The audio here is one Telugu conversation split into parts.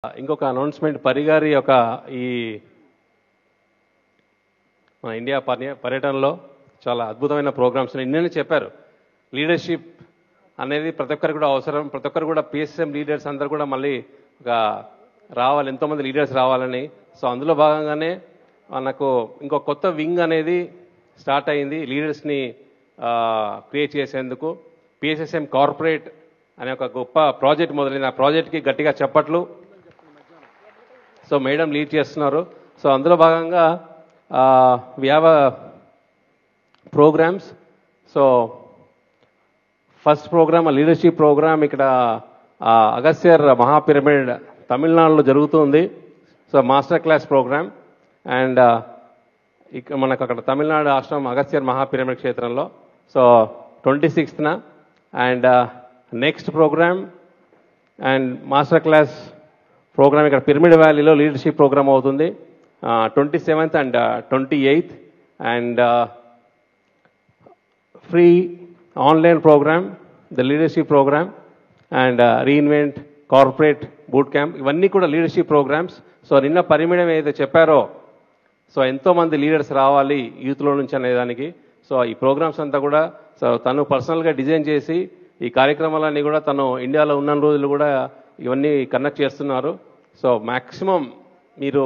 ఇంకొక అనౌన్స్మెంట్ పరిగారి యొక్క ఈ మన ఇండియా పర్యటనలో చాలా అద్భుతమైన ప్రోగ్రామ్స్ నిన్ననే చెప్పారు. లీడర్షిప్ అనేది ప్రతి ఒక్కరికి కూడా అవసరం. ప్రతి ఒక్కరు కూడా పిఎస్ఎం లీడర్స్ అందరూ కూడా మళ్ళీ ఒక రావాలి, ఎంతోమంది లీడర్స్ రావాలని. సో అందులో భాగంగానే మనకు ఇంకో కొత్త వింగ్ అనేది స్టార్ట్ అయింది లీడర్స్ని క్రియేట్ చేసేందుకు. పిఎస్ఎస్ఎం కార్పొరేట్ అనే ఒక గొప్ప ప్రాజెక్ట్ మొదలైంది. ఆ ప్రాజెక్ట్కి గట్టిగా చప్పట్లు. సో మేడం లీడ్ చేస్తున్నారు. సో అందులో భాగంగా we have programs. So first program leadership program ఇక్కడ అగస్త్యర్ మహాపిరమిడ్ తమిళనాడులో జరుగుతుంది. So master class program and ఇక్కడ మనకు అక్కడ తమిళనాడు ఆశ్రమం అగస్త్యర్ మహాపిరమిడ్ క్షేత్రంలో. సో 26న and next program and master class program ఇక్కడ పిరమిడ్ వ్యాలీలో లీడర్షిప్ ప్రోగ్రామ్ అవుతుంది 27th and 28th and free online program the leadership program and reinvent corporate boot camp, ఇవన్నీ కూడా లీడర్షిప్ ప్రోగ్రామ్స్. సో నిన్న పరిమిడం ఏదైతే చెప్పారో, సో ఎంతోమంది లీడర్స్ రావాలి యూత్లో నుంచి అనేదానికి. సో ఈ ప్రోగ్రామ్స్ అంతా కూడా సో తను పర్సనల్గా డిజైన్ చేసి ఈ కార్యక్రమాలన్నీ కూడా తను ఇండియాలో ఉన్న రోజులు కూడా ఇవన్నీ కండక్ట్ చేస్తున్నారు. సో మ్యాక్సిమం మీరు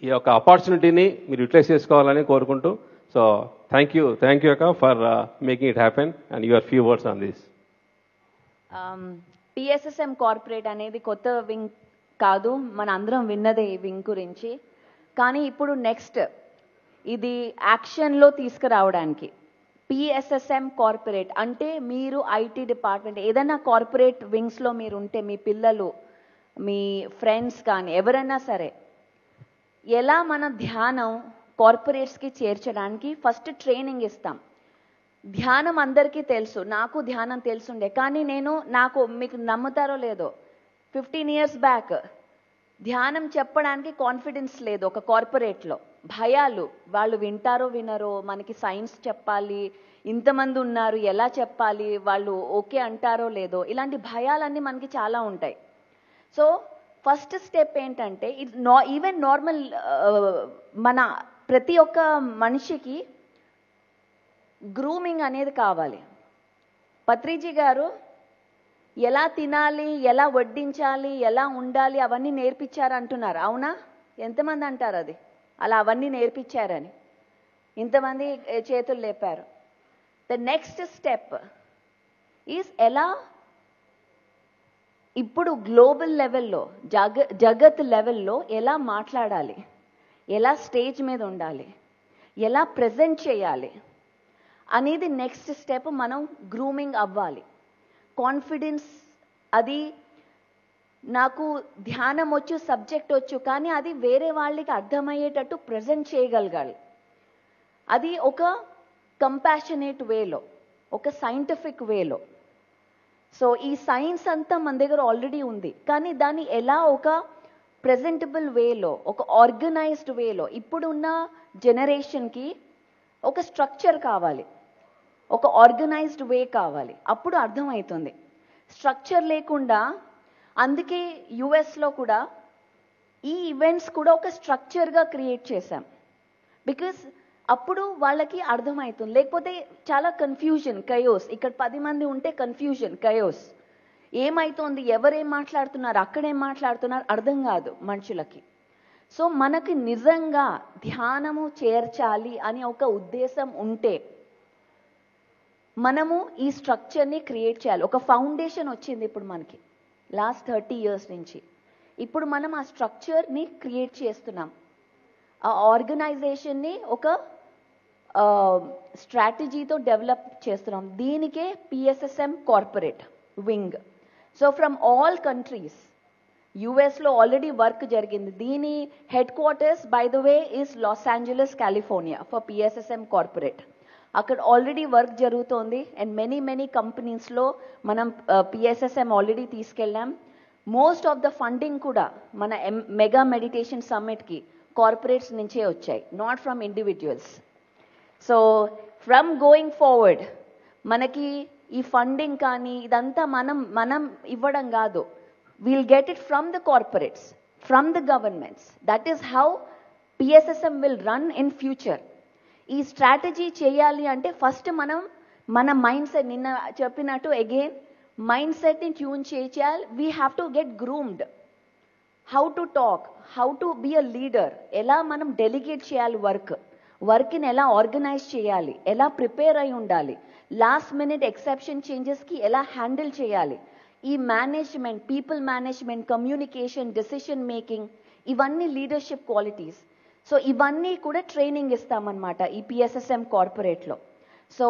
ఈ యొక్క ఆపర్చునిటీని మీరు యూటిలైజ్ చేసుకోవాలని కోరుకుంటూ, సో థ్యాంక్ యూ అక్క for making it happen and your few words on this. PSSM corporate అనేది కొత్త వింగ్ కాదు, మన అందరం విన్నదే ఈ వింగ్ గురించి. కానీ ఇప్పుడు నెక్స్ట్ ఇది యాక్షన్లో తీసుకురావడానికి పిఎస్ఎస్ఎం కార్పొరేట్ అంటే మీరు ఐటీ డిపార్ట్మెంట్ ఏదైనా కార్పొరేట్ వింగ్స్లో మీరు ఉంటే, మీ పిల్లలు మీ ఫ్రెండ్స్ కానీ ఎవరైనా సరే, ఎలా మన ధ్యానం కార్పొరేట్స్కి చేర్చడానికి ఫస్ట్ ట్రైనింగ్ ఇస్తాం. ధ్యానం అందరికీ తెలుసు, నాకు ధ్యానం తెలుసుండే. కానీ మీకు నమ్ముతారో లేదో 15 years బ్యాక్ ధ్యానం చెప్పడానికి కాన్ఫిడెన్స్ లేదు ఒక కార్పొరేట్లో. భయాలు, వాళ్ళు వింటారో వినరో, మనకి సైన్స్ చెప్పాలి, ఇంతమంది ఉన్నారు ఎలా చెప్పాలి, వాళ్ళు ఓకే అంటారో లేదో, ఇలాంటి భయాలన్నీ మనకి చాలా ఉంటాయి. సో ఫస్ట్ స్టెప్ ఏంటంటే ఈవెన్ నార్మల్ మన ప్రతి ఒక్క మనిషికి గ్రూమింగ్ అనేది కావాలి. పత్రిజీ గారు ఎలా తినాలి, ఎలా వడ్డించాలి, ఎలా ఉండాలి అవన్నీ నేర్పించారు అంటున్నారు. అవునా? ఎంతమంది అంటారు అది అలా అవన్నీ నేర్పించారని? ఇంతమంది చేతులు లేపారు. ద నెక్స్ట్ స్టెప్ ఈజ్ ఎలా ఇప్పుడు గ్లోబల్ లెవెల్లో జగత్ లెవెల్లో ఎలా మాట్లాడాలి, ఎలా స్టేజ్ మీద ఉండాలి, ఎలా ప్రజెంట్ చేయాలి అనేది నెక్స్ట్ స్టెప్. మనం గ్రూమింగ్ అవ్వాలి. కాన్ఫిడెన్స్, అది నాకు ధ్యానం వచ్చు, సబ్జెక్ట్ వచ్చు, కానీ అది వేరే వాళ్ళకి అర్థమయ్యేటట్టు ప్రజెంట్ చేయగలగాలి. అది ఒక కంపాషనేట్ వేలో, ఒక సైంటిఫిక్ వేలో. సో ఈ సైన్స్ అంతా మన దగ్గర ఆల్రెడీ ఉంది, కానీ దాన్ని ఎలా ఒక ప్రెజెంటబుల్ వేలో, ఒక ఆర్గనైజ్డ్ వేలో, ఇప్పుడున్న జనరేషన్కి ఒక స్ట్రక్చర్ కావాలి, ఒక ఆర్గనైజ్డ్ వే కావాలి. అప్పుడు అర్థమవుతుంది. స్ట్రక్చర్ లేకుండా, అందుకే యుఎస్లో కూడా ఈ ఈవెంట్స్ కూడా ఒక స్ట్రక్చర్గా క్రియేట్ చేశాం. బికాస్ అప్పుడు వాళ్ళకి అర్థమవుతుంది. లేకపోతే చాలా కన్ఫ్యూజన్, కయోస్. ఇక్కడ 10 మంది ఉంటే కన్ఫ్యూజన్, కయోస్. ఏమవుతోంది, ఎవరేం మాట్లాడుతున్నారు, అక్కడేం మాట్లాడుతున్నారు అర్థం కాదు మనుషులకి. సో మనకి నిజంగా ధ్యానము చేర్చాలి అని ఒక ఉద్దేశం ఉంటే మనము ఈ స్ట్రక్చర్ని క్రియేట్ చేయాలి. ఒక ఫౌండేషన్ వచ్చింది ఇప్పుడు మనకి లాస్ట్ 30 years నుంచి. ఇప్పుడు మనం ఆ స్ట్రక్చర్ని క్రియేట్ చేస్తున్నాం. ఆ ఆర్గనైజేషన్ని ఒక స్ట్రాటజీతో డెవలప్ చేస్తున్నాం. దీనికే PSSM corporate wing. So from all countries, యుఎస్లో ఆల్రెడీ వర్క్ జరిగింది. దీని head quarters by the way is Los Angeles, California for PSSM corporate. అక్కడ ఆల్రెడీ వర్క్ జరుగుతోంది అండ్ మెనీ కంపెనీస్లో మనం పిఎస్ఎస్ఎం ఆల్రెడీ తీసుకెళ్ళాం. మోస్ట్ ఆఫ్ ద ఫండింగ్ కూడా మన మెగా మెడిటేషన్ సమ్మిట్కి కార్పొరేట్స్ నుంచే వచ్చాయి, not from individuals. So from going forward మనకి ఈ ఫండింగ్ కానీ ఇదంతా మనం ఇవ్వడం కాదు, we'll get it from the corporates, from the governments. That is how PSSM will run in future. ఈ స్ట్రాటజీ చేయాలి అంటే ఫస్ట్ మనం మన మైండ్ సెట్, నిన్న చెప్పినట్టు అగైన్ మైండ్ సెట్ని ట్యూన్ చేయాలి. We have to get groomed. How to talk, how to be a leader, ఎలా మనం డెలిగేట్ చేయాలి వర్క్ని ఎలా ఆర్గనైజ్ చేయాలి, ఎలా ప్రిపేర్ అయి ఉండాలి, లాస్ట్ మినిట్ ఎక్సెప్షన్ చేంజెస్కి ఎలా హ్యాండిల్ చేయాలి, ఈ management, people management, communication, decision making, ఇవన్నీ లీడర్షిప్ క్వాలిటీస్. సో ఇవన్నీ కూడా ట్రైనింగ్ ఇస్తామన్నమాట ఈ PSSM కార్పొరేట్లో. సో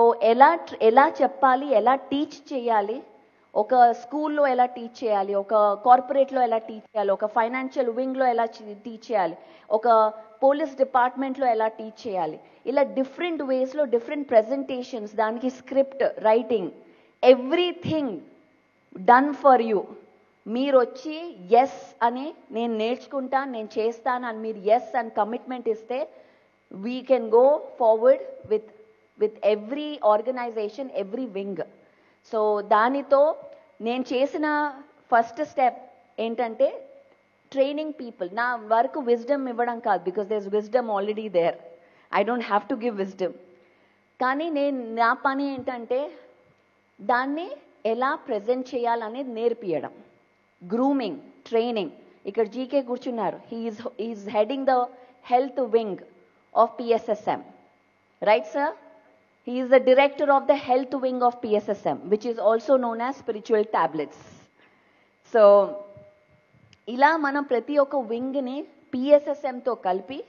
ఎలా చెప్పాలి, ఎలా టీచ్ చేయాలి, ఒక స్కూల్లో ఎలా టీచ్ చేయాలి, ఒక కార్పొరేట్లో ఎలా టీచ్ చేయాలి, ఒక ఫైనాన్షియల్ వింగ్లో ఎలా టీచ్ చేయాలి, ఒక పోలీస్ డిపార్ట్మెంట్లో ఎలా టీచ్ చేయాలి, ఇలా డిఫరెంట్ వేస్లో డిఫరెంట్ ప్రెజెంటేషన్స్, దానికి script writing, everything done for you. మీరు వచ్చి ఎస్ అని నేను నేర్చుకుంటాను, నేను చేస్తాను అని మీరు ఎస్ అని కమిట్మెంట్ ఇస్తే we can go forward with every organization, every wing. So దానితో నేను చేసిన ఫస్ట్ స్టెప్ ఏంటంటే ట్రైనింగ్ పీపుల్. నా వర్క్ విజ్డమ్ ఇవ్వడం కాదు, because there is wisdom already there, I don't have to give wisdom. కానీ నా పని ఏంటంటే దాన్ని ఎలా ప్రజెంట్ చేయాలనేది నేర్పియడం. Grooming, training. ఇక్కడ జీకే కూర్చున్నారు, he's heading the health wing of PSSM, right sir? He is the director of the health wing of PSSM, which is also known as spiritual tablets. So, ఇలా మనం ప్రతి ఒక్క వింగ్ని PSSMతో కలిపి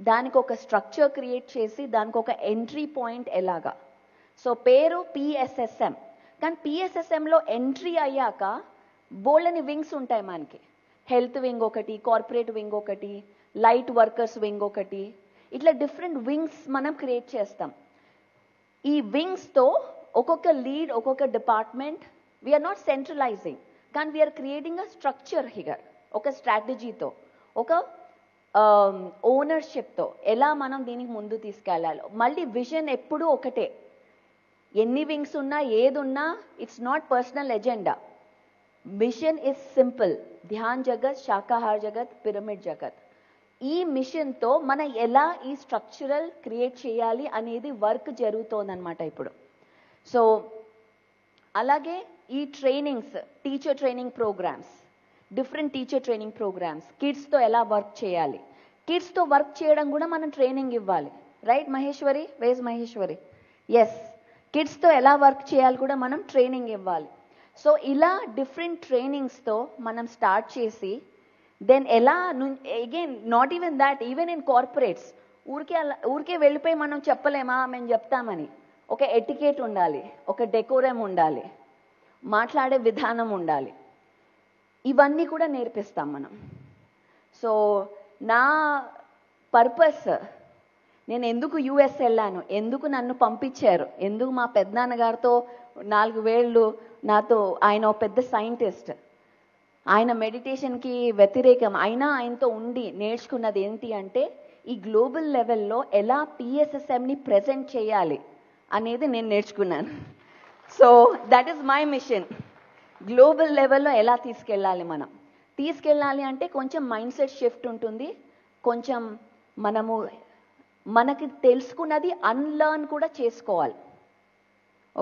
దానికి ఒక స్ట్రక్చర్ క్రియేట్ చేసి దానికి ఒక ఎంట్రీ పాయింట్ ఎలాగా. సో పేరు PSSM, కానీ PSSMలో ఎంట్రీ అయ్యాక బోల్డని వింగ్స్ ఉంటాయి మనకి. హెల్త్ వింగ్ ఒకటి, కార్పొరేట్ వింగ్ ఒకటి, లైట్ వర్కర్స్ వింగ్ ఒకటి, ఇట్లా డిఫరెంట్ వింగ్స్ మనం క్రియేట్ చేస్తాం. ఈ వింగ్స్తో ఒక్కొక్క లీడ్, ఒక్కొక్క డిపార్ట్మెంట్, వీఆర్ నాట్ సెంట్రలైజింగ్, కానీ we're creating a structure here. ఒక స్ట్రాటజీతో, ఒక ఓనర్షిప్తో ఎలా మనం దీనికి ముందు తీసుకెళ్ళాలి. మళ్ళీ విజన్ ఎప్పుడూ ఒకటే, ఎన్ని వింగ్స్ ఉన్నా ఏది ఉన్నా it's not personal agenda. Mission is simple, ధ్యాన్ జగత్, శాకాహార జగత్, పిరమిడ్ జగత్. ఈ మిషన్తో మనం ఎలా ఈ స్ట్రక్చరల్ క్రియేట్ చేయాలి అనేది వర్క్ జరుగుతోందన్నమాట ఇప్పుడు. సో అలాగే ఈ trainings, teacher training programs, different teacher training programs, కిడ్స్తో ఎలా వర్క్ చేయాలి, కిడ్స్తో వర్క్ చేయడం కూడా మనం ట్రైనింగ్ ఇవ్వాలి. రైట్ మహేశ్వరి? వేస్ మహేశ్వరి? ఎస్, కిడ్స్తో ఎలా వర్క్ చేయాలి కూడా మనం ట్రైనింగ్ ఇవ్వాలి. సో ఇలా డిఫరెంట్ ట్రైనింగ్స్తో మనం స్టార్ట్ చేసి దెన్ ఎలా again not even that, even in corporates ఊరికే వెళ్ళిపోయి మనం చెప్పలేమా మేము చెప్తామని. ఒక ఎటికేట్ ఉండాలి, ఒక డెకోరం ఉండాలి, మాట్లాడే విధానం ఉండాలి, ఇవన్నీ కూడా నేర్పిస్తాం మనం. సో నా పర్పస్, నేను ఎందుకు US వెళ్ళాను, ఎందుకు నన్ను పంపించారు, ఎందుకు మా పెద్దనాన్నగారితో 4 ఏళ్ళు నాతో, ఆయన పెద్ద సైంటిస్ట్, ఆయన మెడిటేషన్కి వ్యతిరేకం అయినా ఆయనతో ఉండి నేర్చుకున్నది ఏంటి అంటే ఈ గ్లోబల్ లెవెల్లో ఎలా PSSMని ప్రెజెంట్ చేయాలి అనేది నేను నేర్చుకున్నాను. So that is my mission. Global లెవెల్లో ఎలా తీసుకెళ్ళాలి అంటే కొంచెం మైండ్ సెట్ షిఫ్ట్ ఉంటుంది, కొంచెం మనకి తెలుసుకున్నది అన్లర్న్ కూడా చేసుకోవాలి.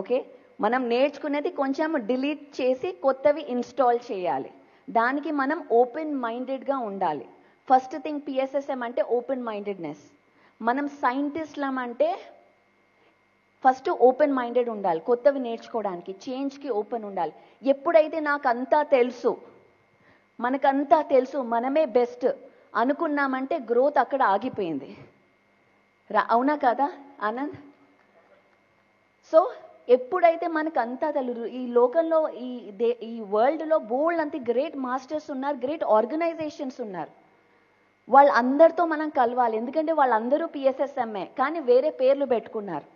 ఓకే, మనం నేర్చుకునేది కొంచెం డిలీట్ చేసి కొత్తవి ఇన్స్టాల్ చేయాలి. దానికి మనం ఓపెన్ మైండెడ్గా ఉండాలి. ఫస్ట్ థింగ్ PSSM అంటే ఓపెన్ మైండెడ్నెస్. మనం సైంటిస్ట్లం అంటే ఫస్ట్ ఓపెన్ మైండెడ్ ఉండాలి, కొత్తవి నేర్చుకోవడానికి, చేంజ్కి ఓపెన్ ఉండాలి. ఎప్పుడైతే మనకంతా తెలుసు, మనమే బెస్ట్ అనుకున్నామంటే గ్రోత్ అక్కడ ఆగిపోయింది. అవునా కదా ఆనంద్? సో ఎప్పుడైతే మనకంతా తెలుసు, ఈ లోకంలో ఈ వరల్డ్లో బోల్డ్ అంత గ్రేట్ మాస్టర్స్ ఉన్నారు, గ్రేట్ ఆర్గనైజేషన్స్ ఉన్నారు, వాళ్ళందరితో మనం కలవాలి. ఎందుకంటే వాళ్ళందరూ PSSMఏ కానీ వేరే పేర్లు పెట్టుకున్నారు.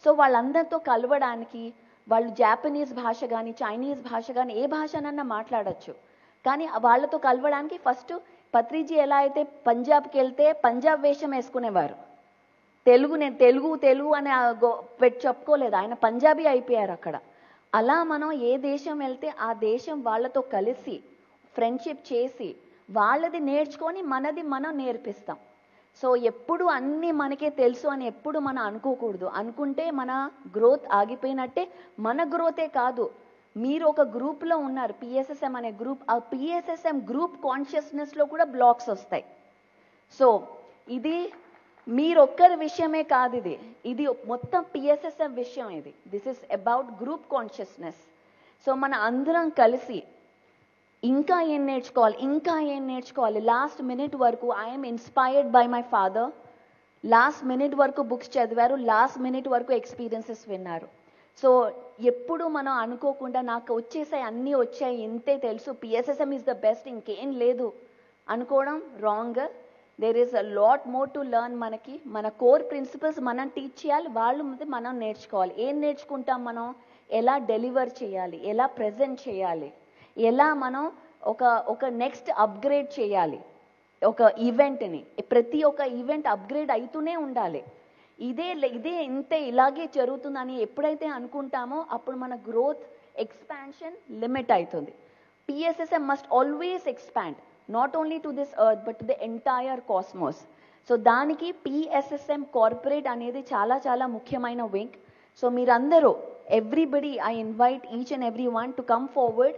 సో వాళ్ళందరితో కలవడానికి వాళ్ళు జాపనీస్ భాష కానీ, చైనీస్ భాష కానీ, ఏ భాషనన్నా మాట్లాడచ్చు. కానీ వాళ్ళతో కలవడానికి ఫస్ట్ పత్రిజీ ఎలా అయితే పంజాబ్కి వెళ్తే పంజాబ్ వేషం వేసుకునేవారు, నేను తెలుగు అని చెప్పుకోలేదు, ఆయన పంజాబీ అయిపోయారు అక్కడ. అలా మనం ఏ దేశం వెళ్తే ఆ దేశం వాళ్ళతో కలిసి ఫ్రెండ్షిప్ చేసి వాళ్ళది నేర్చుకొని మనది మనం నేర్పిస్తాం. సో ఎప్పుడు అన్నీ మనకే తెలుసు అని ఎప్పుడు మనం అనుకోకూడదు. అనుకుంటే మన గ్రోత్ ఆగిపోయినట్టే. మన గ్రోతే కాదు, మీరు ఒక గ్రూప్లో ఉన్నారు, పిఎస్ఎస్ఎం అనే గ్రూప్, ఆ పిఎస్ఎస్ఎం గ్రూప్ కాన్షియస్నెస్లో కూడా బ్లాక్స్ వస్తాయి. సో ఇది మీరొక్కరి విషయమే కాదు, ఇది మొత్తం పిఎస్ఎస్ఎం విషయం. This is about group consciousness. So మన అందరం కలిసి ఇంకా ఏం నేర్చుకోవాలి. లాస్ట్ మినిట్ వరకు I'm inspired by my father. Last minute వరకు బుక్స్ చదివారు, లాస్ట్ మినిట్ వరకు ఎక్స్పీరియన్సెస్ విన్నారు. సో ఎప్పుడు మనం అనుకోకుండా నాకు వచ్చేసాయి, అన్నీ వచ్చాయి, ఇంతే తెలుసు, పిఎస్ఎస్ఎం ఈజ్ ద బెస్ట్, ఇంకేం లేదు అనుకోవడం wrong. There is a lot more to learn. మనకి మన కోర్ ప్రిన్సిపల్స్ మనం టీచ్ చేయాలి, వాళ్ళు మనం నేర్చుకోవాలి. ఏం నేర్చుకుంటాం మనం? ఎలా డెలివర్ చేయాలి, ఎలా ప్రజెంట్ చేయాలి, ఎలా మనం ఒక నెక్స్ట్ అప్గ్రేడ్ చేయాలి ఒక ఈవెంట్ని. ప్రతి ఒక్క ఈవెంట్ అప్గ్రేడ్ అవుతూనే ఉండాలి. ఇదే ఇంతే ఇలాగే జరుగుతుందని ఎప్పుడైతే అనుకుంటామో అప్పుడు మన గ్రోత్ ఎక్స్పాన్షన్ లిమిట్ అవుతుంది. PSSM must always expand, not only to this earth but to the entire cosmos. So దానికి పిఎస్ఎస్ఎం కార్పొరేట్ అనేది చాలా చాలా ముఖ్యమైన వింగ్. సో మీరందరూ, everybody, I invite each and every one to come forward.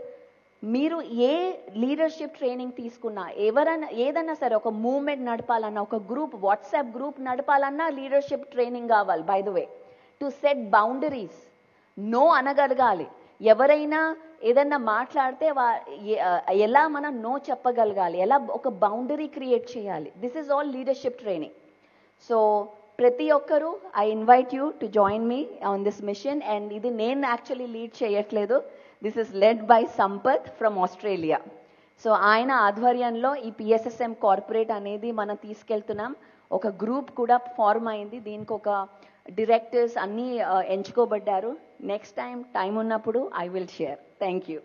మీరు ఏ లీడర్షిప్ ట్రైనింగ్ తీసుకున్నా, ఏదన్నా సరే, ఒక మూవ్మెంట్ నడపాలన్నా, ఒక గ్రూప్, వాట్సాప్ గ్రూప్ నడపాలన్నా లీడర్షిప్ ట్రైనింగ్ కావాలి. By the way, to set boundaries, no అనగలగాలి. ఎవరైనా ఏదన్నా మాట్లాడితే ఎలా మనం నో చెప్పగలగాలి, ఎలా ఒక బౌండరీ క్రియేట్ చేయాలి. This is all leadership training. So ప్రతి ఒక్కరూ, I invite you to join me on this mission. And ఇది నేను యాక్చువల్లీ లీడ్ చేయట్లేదు, this is led by Sampath from Australia. So ఆయన ఆధ్వర్యంలో ఈ పిఎస్ఎస్ఎం కార్పొరేట్ అనేది మనం తీసుకెళ్తున్నాం. ఒక గ్రూప్ కూడా ఫార్మ్ అయింది, దీనికి ఒక డైరెక్టర్స్ అన్నీ ఎంచుకోబడ్డారు. నెక్స్ట్ టైం ఉన్నప్పుడు I will share. Thank you.